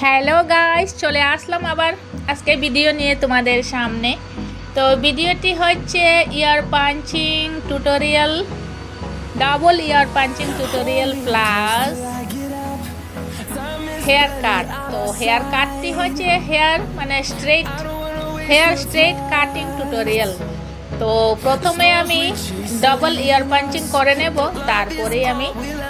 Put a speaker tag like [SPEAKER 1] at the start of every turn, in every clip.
[SPEAKER 1] Hello guys, চলে আসলাম আবার আজকে ভিডিও নিয়ে তোমাদের সামনে। তো ভিডিওটি হচ্ছে ear punching tutorial, double ear punching tutorial plus hair cut. তো হেয়ার কাটটি হচ্ছে হেয়ার স্ট্রেট কাটিং টিউটোরিয়াল। তো প্রথমে আমি ডাবল ইয়ার পাঞ্চিং করে নেব, তারপরে আমি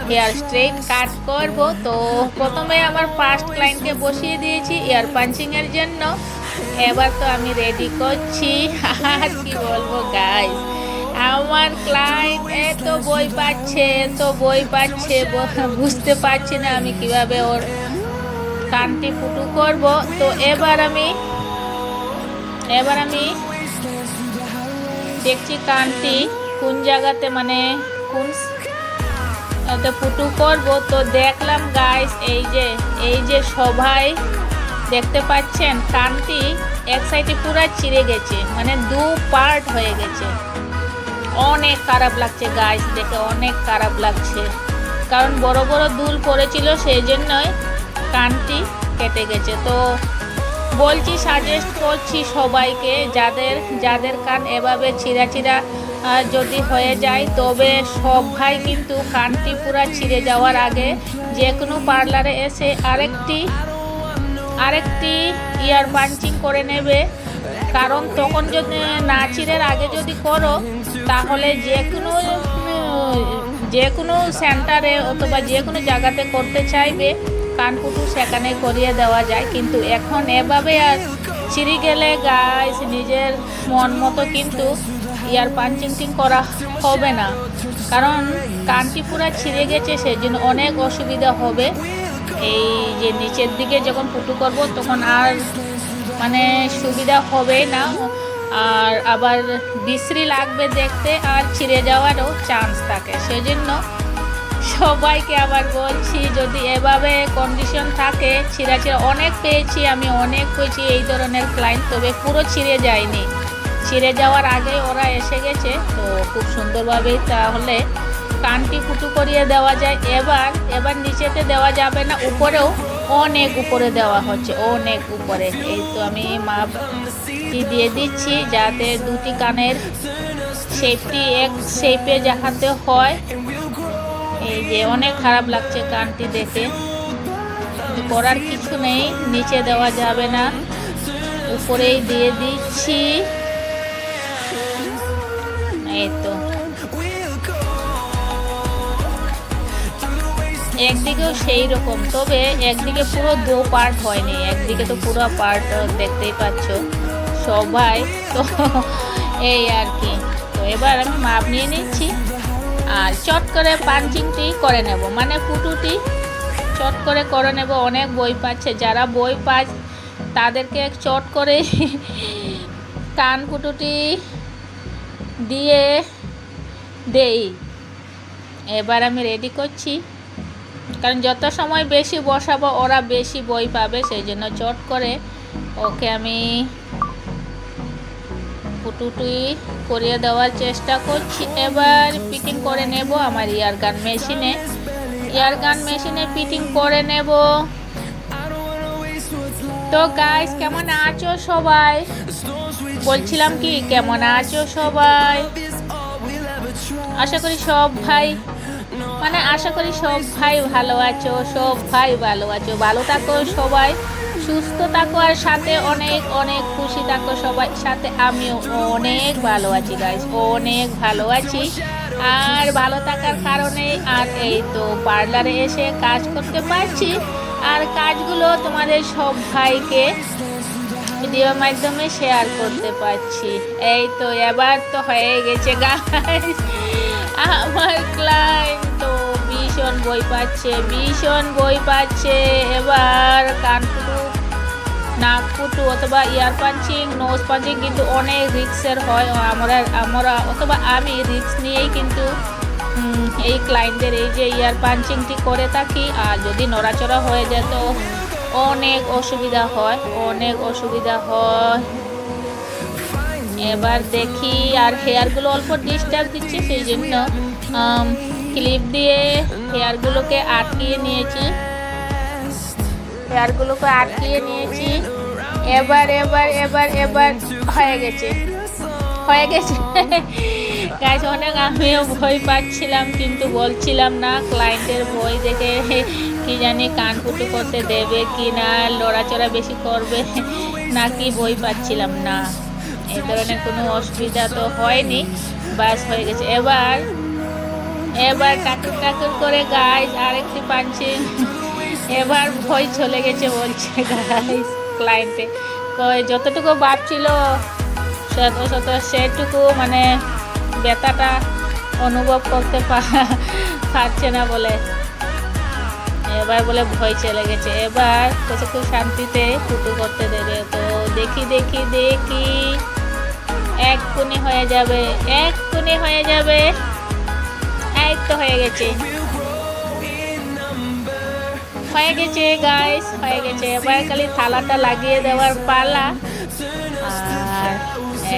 [SPEAKER 1] হেয়ার স্ট্রেট কাট করব। তো প্রথমে আমার ফার্স্ট ক্লায়েন্টকে বসিয়ে দিয়েছি ইয়ার পাঞ্চিংয়ের জন্য। এবার তো আমি রেডি করছি। আর কি বলবো গাইস, আমার ক্লায়েন্ট এত বই পাচ্ছে বুঝতে পারছি না আমি কিভাবে ওর কানটি ফুটু করব। তো এবার আমি দেখছি কানটি কোন জায়গাতে কোন ফুটু করব। তো দেখলাম গাইস, এই যে সবাই দেখতে পাচ্ছেন কানটি এক সাইডে পুরো ছিঁড়ে গেছে, দু পার্ট হয়ে গেছে। অনেক খারাপ লাগছে গাইস, দেখে অনেক খারাপ লাগছে, কারণ বড় বড় দুল পড়েছিল, সেই জন্যই কানটি কেটে গেছে। তো বলছি, সাজেস্ট করছি সবাইকে, যাদের কান এভাবে ছিঁড়া যদি হয়ে যায়, তবে সবাই কিন্তু কানটি পুরা ছিঁড়ে যাওয়ার আগে যে কোনো পার্লারে এসে আরেকটি ইয়ার পাঞ্চিং করে নেবে। কারণ তখন যদি না ছিঁড়ের আগে যদি করো, তাহলে যে কোনো সেন্টারে অথবা যে কোনো জায়গাতে করতে চাইবে কানপুটু সেখানে করিয়ে দেওয়া যায়। কিন্তু এখন এভাবে আর ছিঁড়ে গেলে গাইস, নিজের মন মতো কিন্তু ইয়ার পাঞ্চিং করা হবে না, কারণ কানটি পুরা ছিঁড়ে গেছে, সেই জন্য অনেক অসুবিধা হবে। এই যে নিচের দিকে যখন পুটু করব তখন আর সুবিধা হবে না, আর আবার বিশ্রী লাগবে দেখতে, আর ছিঁড়ে যাওয়ারও চান্স থাকে। সেজন্য সবাইকে আবার বলছি, যদি এভাবে কন্ডিশন থাকে, ছিঁড়া অনেক পেয়েছি এই ধরনের ক্লায়েন্ট, তবে পুরো ছিঁড়ে যায়নি, ছিঁড়ে যাওয়ার আগে ওরা এসে গেছে। তো খুব সুন্দরভাবেই তাহলে কানটি ফুটু করিয়ে দেওয়া যায়। এবার নিচেতে দেওয়া যাবে না, উপরেও অনেক উপরে দেওয়া হচ্ছে, অনেক উপরে। এই তো আমি মাপটি দিয়ে দিচ্ছি, যাতে দুটি কানের শেপটি এক শেপে দেখাতে হয়। এই যে অনেক খারাপ লাগছে কানটি দেখে, করার কিছু নেই, নিচে দেওয়া যাবে না, উপরেই দিয়ে দিচ্ছি। এই তো একদিকেও সেই রকম, তবে একদিকে পুরো দু পার্ট হয়নি, একদিকে তো পুরো পার্ট দেখতেই পাচ্ছ সবাই। তো এই আর কি। তো এবার আমি মাপ নিয়ে নিচ্ছি, আর চট করে পাঞ্চিংটি করে নেব, ফুটুটি চট করে নেব। অনেক বই পাচ্ছে, যারা বই পায় তাদেরকে চট করে কান ফুটুটি দিয়ে দেই। এবার আমি রেডি করছি, কারণ যত সময় বেশি বসাবো ওরা বেশি বই পাবে, সেই জন্য চট করে ওকে আমি ফুটুটি করিয়ে দেওয়ার চেষ্টা করছি। এবার ফিটিং করে নেব আমার ইয়ার গান মেশিনে ফিটিং করে নেব। তো গাইস, কেমন আছো সবাই? বলছিলাম কি, কেমন আছো সবাই? আশা করি সব ভাই ভালো আছো, ভালো থাকো সবাই, সুস্থ থাকো, আর সাথে অনেক অনেক খুশি থাকো সবাই। সাথে আমিও অনেক ভালো আছি গাইস, অনেক ভালো আছি। আর ভালো থাকার কারণে আর এই তো পার্লারে এসে কাজ করতে পারছি, আর কাজগুলো তোমাদের সব ভাইকে ভিডিওর মাধ্যমে শেয়ার করতে পারছি। এই তো এবার তো হয়ে গেছে গাইস, আমার ক্লায়েন্ট তো ভীষণ বই পাচ্ছে। এবার কান ফুটু, নাক ফুটু অথবা ইয়ার পাঞ্চিং, নোজ পাঞ্চিং কিন্তু অনেক রিস্কের হয়। আমি রিস্ক নিয়েই কিন্তু এই ক্লায়েন্টদের এই যে ইয়ার পাঞ্চিংটি করে থাকি। আর যদি নড়াচড়া হয়ে যায় তো অনেক অসুবিধা হয়। এবার দেখি, আর হেয়ারগুলো অল্প ডিস্টার্ব দিচ্ছে, সেই জন্য ক্লিপ দিয়ে হেয়ারগুলোকে আটকিয়ে নিয়েছি। হেয়ারগুলোকে আটকিয়ে নিয়েছি। এবার এবার এবার এবার হয়ে গেছে গাইস। অনেক আমিও ভয় পাচ্ছিলাম কিন্তু বলছিলাম না, ক্লায়েন্টের ভয় দেখে কি জানি কানপুটু করতে দেবে কি না, লড়াচড়া বেশি করবে নাকি, ভয় পাচ্ছিলাম না। এই ধরনের কোনো অসুবিধা তো হয়নি, বাস হয়ে গেছে। এবার টাকুর টাকুর করে গাইস আরেকটি পাঞ্চিং। এবার ভয় চলে গেছে বলছে গাইস ক্লায়েন্টে, যতটুকু ভাবছিল সেটুকু মানে ব্যথাটা অনুভব করতে পারছে না বলে এবার বলে ভয় চলে গেছে। এবার খুব শান্তিতে কুটু করতে দেবে। তো দেখি এক্ষুনি হয়ে যাবে এই তো হয়ে গেছে গাইস, হয়ে গেছে। এবার খালি থালাটা লাগিয়ে দেওয়ার পালা। আর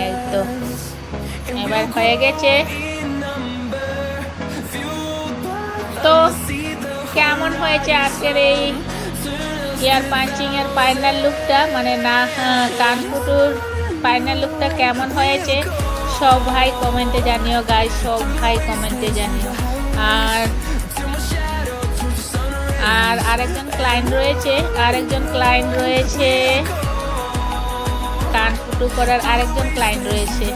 [SPEAKER 1] এই তো এবার হয়ে গেছে। তো কেমন হয়েছে আজকের এই ইয়ার পাঞ্চিং এর ফাইনাল লুকটা, মানে না কানপুটুর ফাইনাল লুকটা কেমন হয়েছে সব ভাই কমেন্টে জানিও গাইস, সব ভাই কমেন্টে জানিও। আর আরেকজন ক্লায়েন্ট রয়েছে কানপুটু করার আরেকজন ক্লায়েন্ট রয়েছে।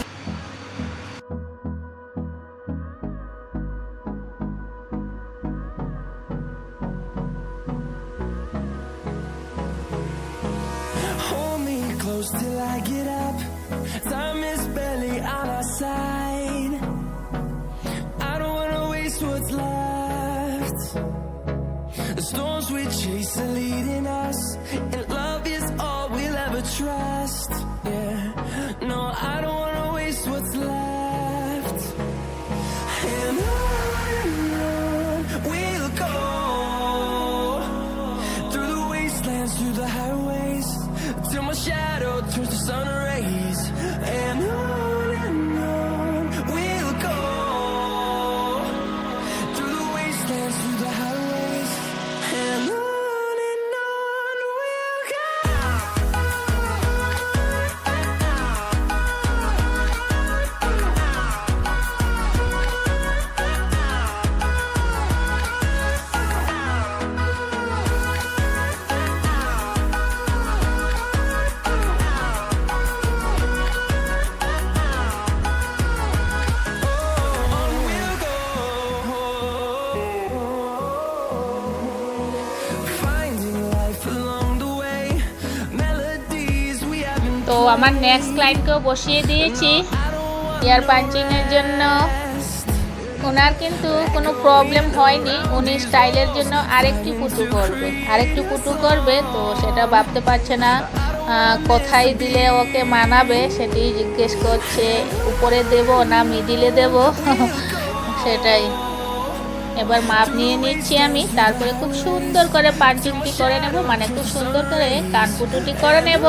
[SPEAKER 2] Till I get up, time is barely on our side. I don't wanna waste what's left. The storms we chase are leading us, and love is all we'll ever trust. Yeah, no, I don't wanna waste what's left. And on we'll go, through the wastelands, through the highways, till my shadow turns to sun rays. And on we'll go, through the wastelands, through the highways. And on we'll go.
[SPEAKER 1] তো আমার next ক্লায়েন্টকেও বসিয়ে দিয়েছি ইয়ার পাঞ্চিংয়ের জন্য। ওনার কিন্তু কোনো problem হয়নি, উনি স্টাইলের জন্য আরেকটু কুটু করবে। তো সেটা ভাবতে পারছে না কোথায় দিলে ওকে মানাবে, সেটি জিজ্ঞেস করছে, উপরে দেব না মিডিলে দেব সেটাই। এবার মাপ নিয়ে নিচ্ছি আমি, তারপরে খুব সুন্দর করে পাঞ্চিংটি করে নেব, মানে খুব সুন্দর করে কানপুটুটি করে নেব।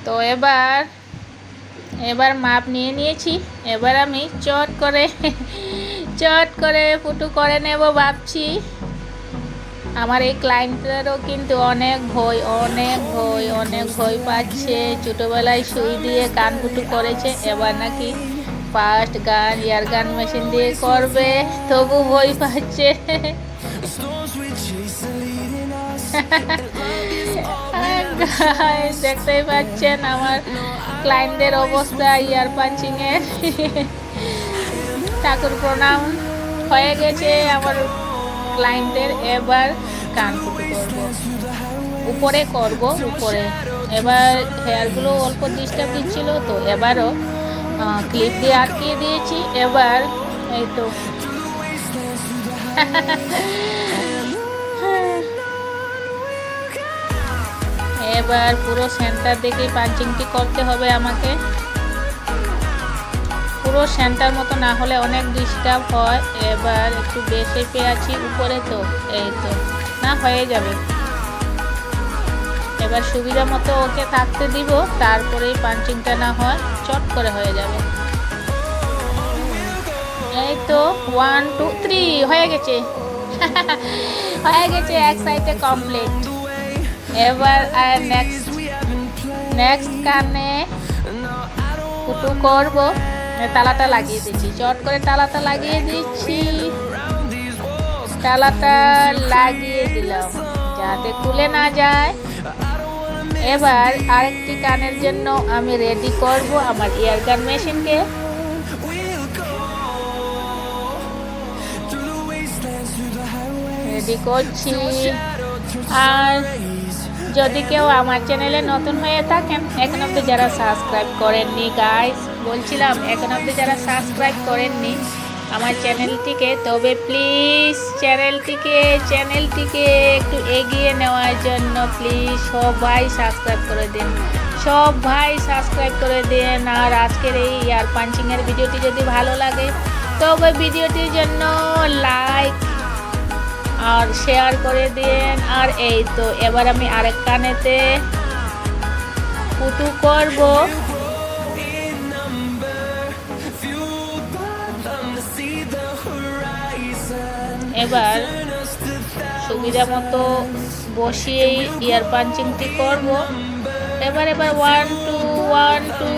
[SPEAKER 1] তো এবার মাপ নিয়ে নিয়েছি। এবার আমি চট করে ফুটু করে নেব ভাবছি। আমার এই ক্লায়েন্টেরও কিন্তু অনেক ভয় পাচ্ছে। ছোটোবেলায় সুই দিয়ে কান ফুটু করেছে, এবার নাকি ফার্স্ট গান ইয়ার গান মেশিন দিয়ে করবে, তবু ভয় পাচ্ছে। দেখতেই পাচ্ছেন আমার ক্লায়েন্টদের অবস্থা ইয়ার পাঞ্চিংয়ের। ঠাকুর প্রণাম হয়ে গেছে আমার ক্লায়েন্টের। এবার কান ফুটু করব উপরে। এবার হেয়ারগুলো অল্প ডিস্টার্ব দিচ্ছিল, তো এবারও ক্লিপ দিয়ে আটকিয়ে দিয়েছি। এবার এই তো এবার পুরো সেন্টার দেখে পাঞ্চিংটি করতে হবে আমাকে। পুরো সেন্টার মতো না হলে অনেক ডিস্টার্ব হয়। এবার একটু বেশি পেয়েছি উপরে, তো এই তো না হয়ে যাবে। এবার সুবিধা মতো ওকে থাকতে দিব, তারপরেই পাঞ্চিংটা না হয় চট করে হয়ে যাবে। এই তো 1 2 3 হয়ে গেছে। এক সাইডে কমপ্লিট। এবার আর নেক্সট কানে ফুটু করব। তালাটা লাগিয়ে দিচ্ছি, চট করে তালাটা লাগিয়ে দিচ্ছি। তালাটা লাগিয়ে দিলাম যাতে খুলে না যায়। এবার আরেকটি কানের জন্য আমি রেডি করব আমার ইয়ার গান মেশিনকে। রেডি করছি। আর যদি কেউ আমার চ্যানেলে নতুন হয়ে থাকেন, এখন অব্দি যারা সাবস্ক্রাইব করেননি গাইস, বলছিলাম এখন অব্দি যারা সাবস্ক্রাইব করেননি আমার চ্যানেলটিকে, তবে প্লিজ চ্যানেলটিকে একটু এগিয়ে নেওয়ার জন্য প্লিজ সবাই সাবস্ক্রাইব করে দেন। আর আজকের এই ইয়ার পাঞ্চিংয়ের ভিডিওটি যদি ভালো লাগে তবে ভিডিওটির জন্য লাইক আর শেয়ার করে দেন। আর এই তো এবার আমি আরেক কানেতে ফুটু করব। এবার সুবিধা মতো বসিয়ে ইয়ার পাঞ্চিংটি করব। এবার 1 2 1 2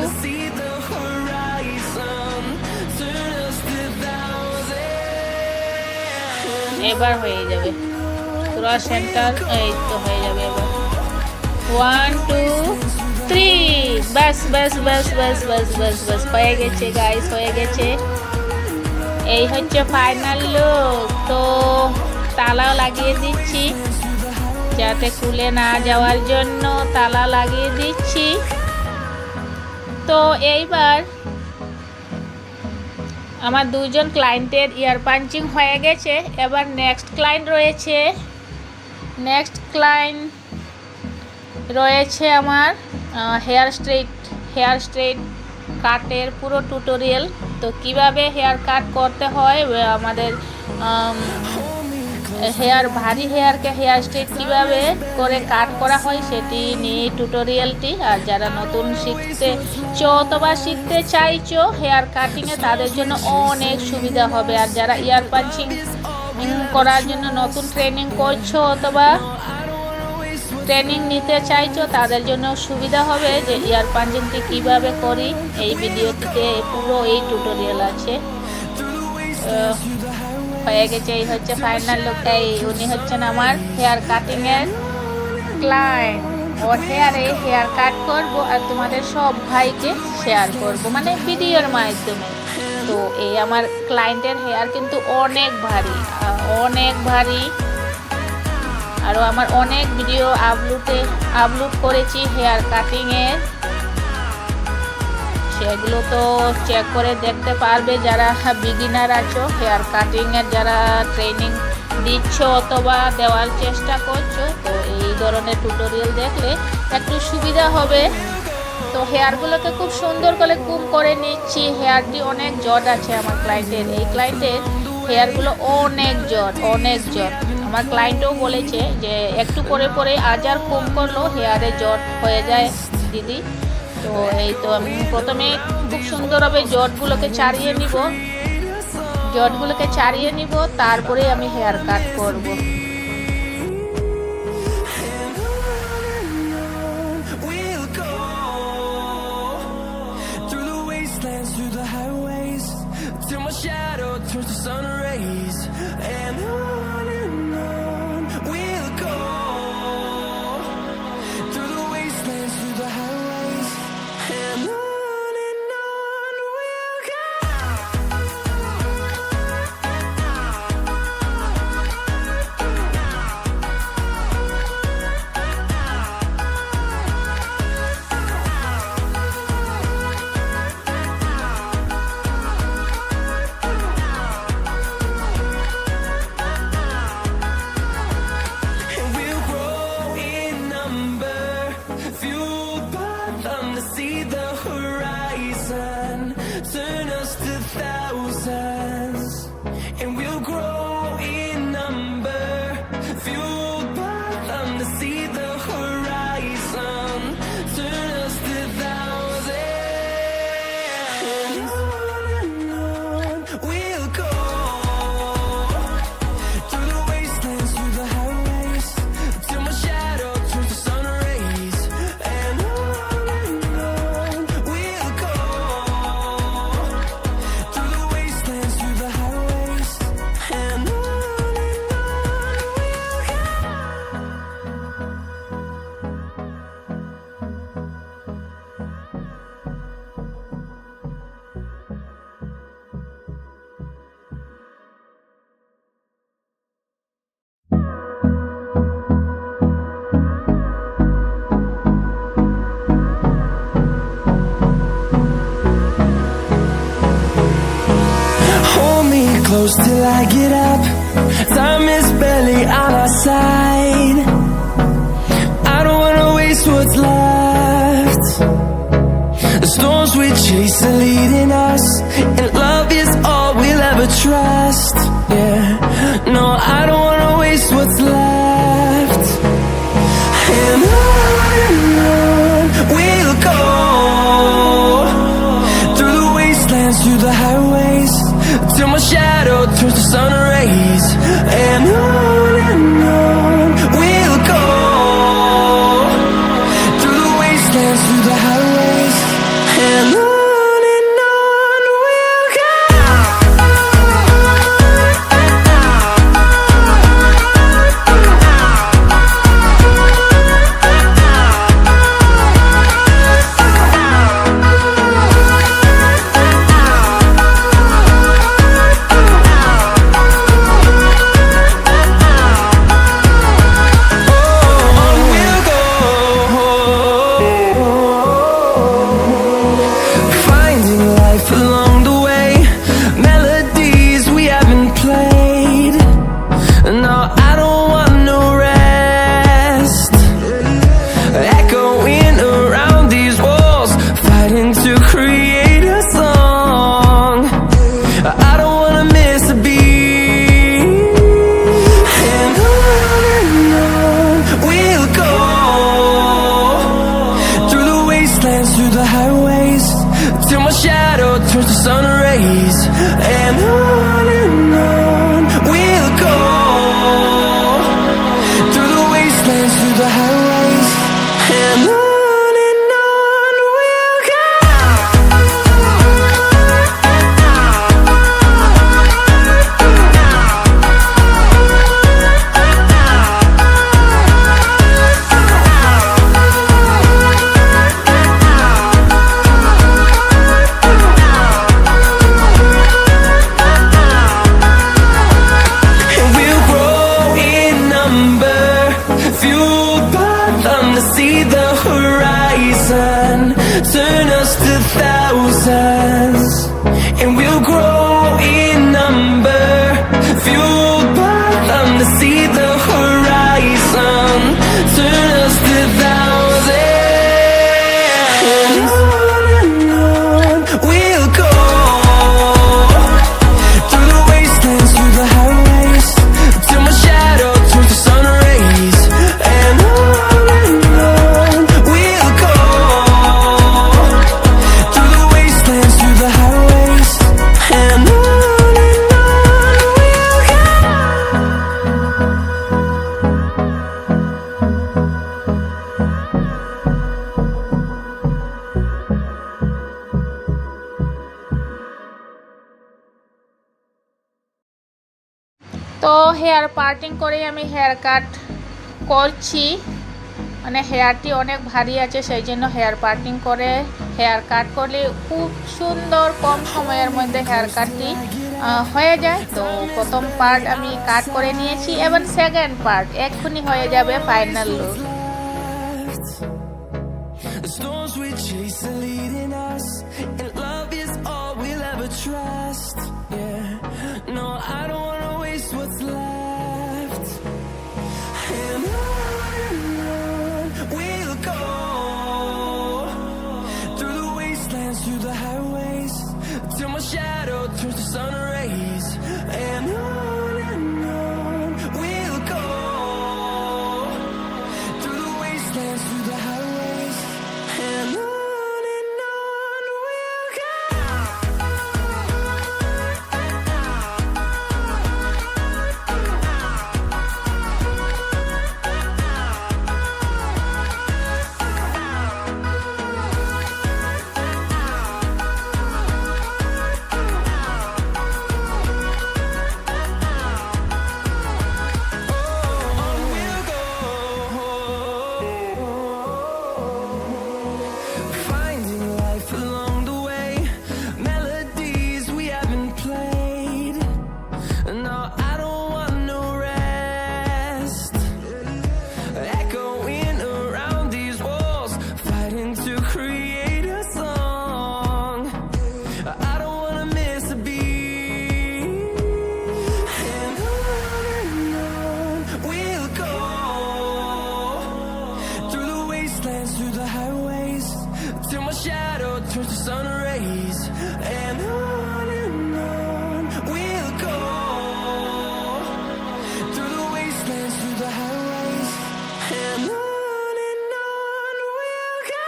[SPEAKER 1] এবার হয়ে যাবে পুরো সেন্টার। এই তো হয়ে যাবে। এবার 1 2 3 বাস হয়ে গেছে গাইস, হয়ে গেছে। এই হচ্ছে ফাইনাল লুক। তো তালাও লাগিয়ে দিচ্ছি যাতে খুলে না যাওয়ার জন্য তালা লাগিয়ে দিচ্ছি। তো এইবার আমার দুজন ক্লায়েন্টের ইয়ার পাঞ্চিং হয়ে গেছে। এবার নেক্সট ক্লায়েন্ট রয়েছে আমার হেয়ার স্ট্রেট কাটের পুরো টিউটোরিয়াল। তো কিভাবে হেয়ার কাট করতে হয়, আমাদের ভারী হেয়ারকে হেয়ার স্ট্রেট কীভাবে করে কাট করা হয় সেটি নিয়ে টিউটোরিয়ালটি। আর যারা নতুন শিখতেছো অথবা শিখতে চাইছো হেয়ার কাটিংয়ে, তাদের জন্য অনেক সুবিধা হবে। আর যারা ইয়ার পাঞ্চিং করার জন্য নতুন ট্রেনিং করছো অথবা ট্রেনিং নিতে চাইছো, তাদের জন্য সুবিধা হবে যে ইয়ার পাঞ্চিংটি কীভাবে করি। এই ভিডিওটিতে পুরো এই টিউটোরিয়াল আছে। হয়ে গেছে। এই হচ্ছে ফাইনাল লুক। উনি হচ্ছেন আমার হেয়ার কাটিংয়ের ক্লায়েন্ট। ওর হেয়ার কাট করব আর তোমাদের সব ভাইকে শেয়ার করব, মানে ভিডিওর মাধ্যমে। তো এই আমার ক্লায়েন্টের হেয়ার কিন্তু অনেক ভারী। আরও আমার অনেক ভিডিও আপলোড করেছি হেয়ার কাটিংয়ের, সেগুলো তো চেক করে দেখতে পারবে যারা বিগিনার আছো, হেয়ার কাটিংয়ের যারা ট্রেনিং দিচ্ছ অথবা দেওয়ার চেষ্টা করছো। তো এই ধরনের টিউটোরিয়াল দেখলে একটু সুবিধা হবে। তো হেয়ারগুলোকে খুব সুন্দর করে কুম করে নিচ্ছি। হেয়ারটি অনেক জট আছে আমার ক্লায়েন্টের। এই ক্লায়েন্টের হেয়ারগুলো অনেক জট। আমার ক্লায়েন্টও বলেছে যে একটু পরে আজার কুম করলো হেয়ারে জট হয়ে যায় দিদি। তো এই তো আমি প্রথমে খুব সুন্দরভাবে জটগুলোকে ছাড়িয়ে নিব, তারপরে আমি হেয়ার কাট করব।
[SPEAKER 2] Till my shadow turns to sun rays, and on we'll go through the wastelands, through the highways, and on we'll go. See the horizon, turn us to thousands, and we'll grow in number, fueled by them to see the horizon, turn us to thousands, and on we'll go, through the wastelands, through the highways, till my shadow turns to sun rays, and close till I get up. Time is barely on our side. I don't wanna waste what's left. The storms we chase are leading us, and love is all we'll ever trust. Yeah, no, I don't wanna waste what's left. And on we'll go, through the wastelands, through the highways, till my shadow turns to sun rays, and on we'll go, through the wastelands, through the highways, and on we'll go.
[SPEAKER 1] Hair parting করে আমি hair cut করছি, মানে হেয়ারটি অনেক ভারী আছে, সেই জন্য hair parting করে হেয়ার কাট করলে খুব সুন্দর কম সময়ের মধ্যে হেয়ার কাটটি হয়ে যায়। তো প্রথম পার্ট আমি কাট করে নিয়েছি, এবার সেকেন্ড পার্ট এক্ষুনি হয়ে যাবে final look.
[SPEAKER 2] The storms we chase are leading us, and love is all we'll ever trust. Yeah, no, I don't wanna waste what's left. And on we'll go, through the wastelands, through the highways, till my shadow turns to sun rays. And on we'll go, through the wastelands, through the highways. And on we'll go. Finding life along the way, melodies we haven't played. No, I don't want no rest. Echoing around these walls, fighting to create a song. I don't wanna miss a beat. And on we'll go, through the wastelands, through the highways, till my shadow turns to sun rays. And on we'll go, through the wastelands, through the highways. And on we'll go.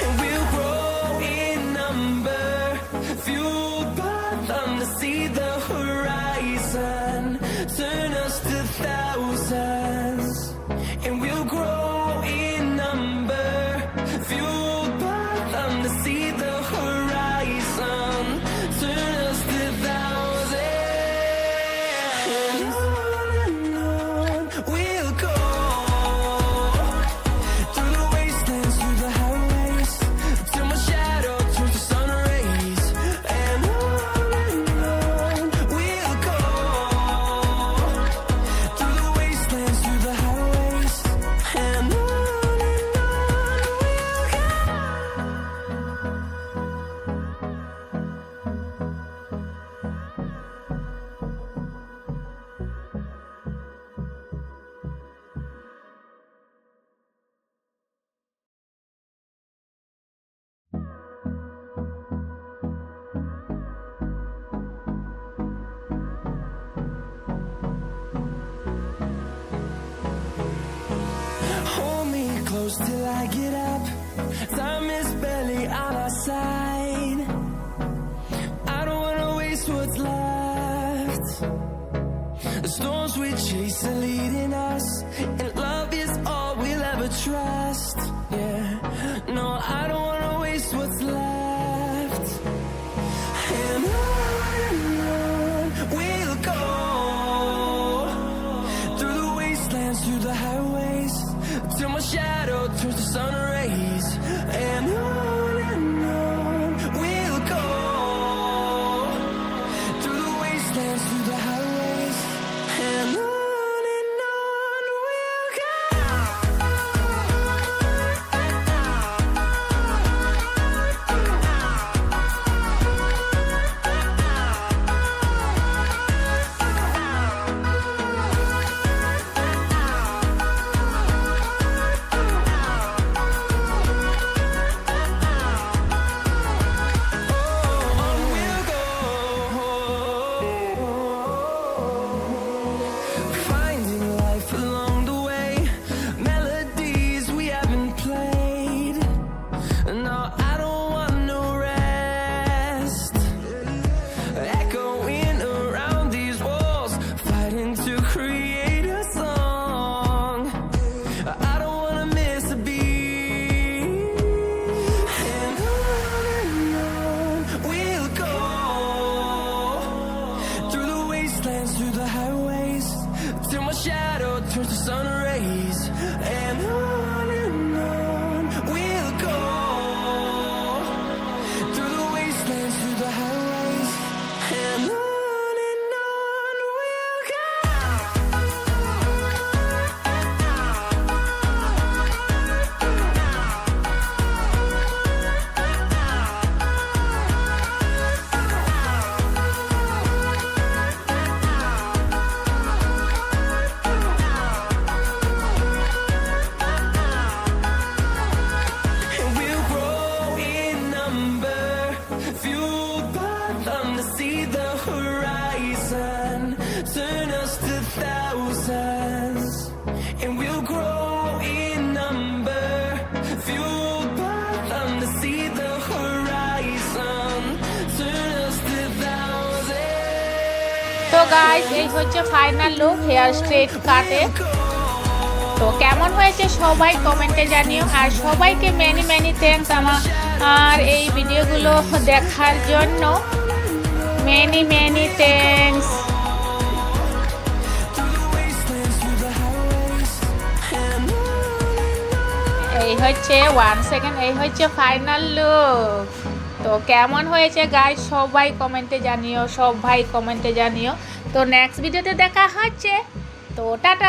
[SPEAKER 2] And we'll grow in number, fueled by them to see the horizon, turn us to thousands. And we'll grow in number, fueled by them to see the horizon, turn us to thousands. And on we'll go, through the wastelands, through the highways, till my shadow turns to sun rays. And on we'll go, through the wastelands, through the highways. And on we'll go. Hold me close till I get up. Time is barely on our side. I don't wanna waste what's left. The storms we chase are leading us, and love is all we'll ever trust. Yeah, no, I don't wanna waste what's left. And on we'll go, through the wastelands, through the highways, till my shadow turns to sun rays. And on we'll go, through the wastelands, through the highways. And on we'll go. my shadow turns to sun rays, and on we'll go through the wastelands, through the highways, and on we'll go. And we'll grow in number, fueled by them to see the horizon, turn us to thousands. And we'll grow in number, fueled by them to see the horizon, turn us to thousands.
[SPEAKER 1] তো guys এই হচ্ছে final look hair straight কাটে। তো কেমন হয়েছে সবাই কমেন্টে জানিও, আর সবাইকে মেনি মেনি থ্যাঙ্কস আমার এই ভিডিওগুলো দেখার জন্য, মেনি মেনি থ্যাঙ্কস। এই হচ্ছে 1 সেকেন্ড, এই হচ্ছে ফাইনাল লুক। তো কেমন হয়েছে গাইস সবাই কমেন্টে জানিও, সবাই কমেন্টে জানিও। তো নেক্সট ভিডিওতে দেখা হচ্ছে। তো টাটা।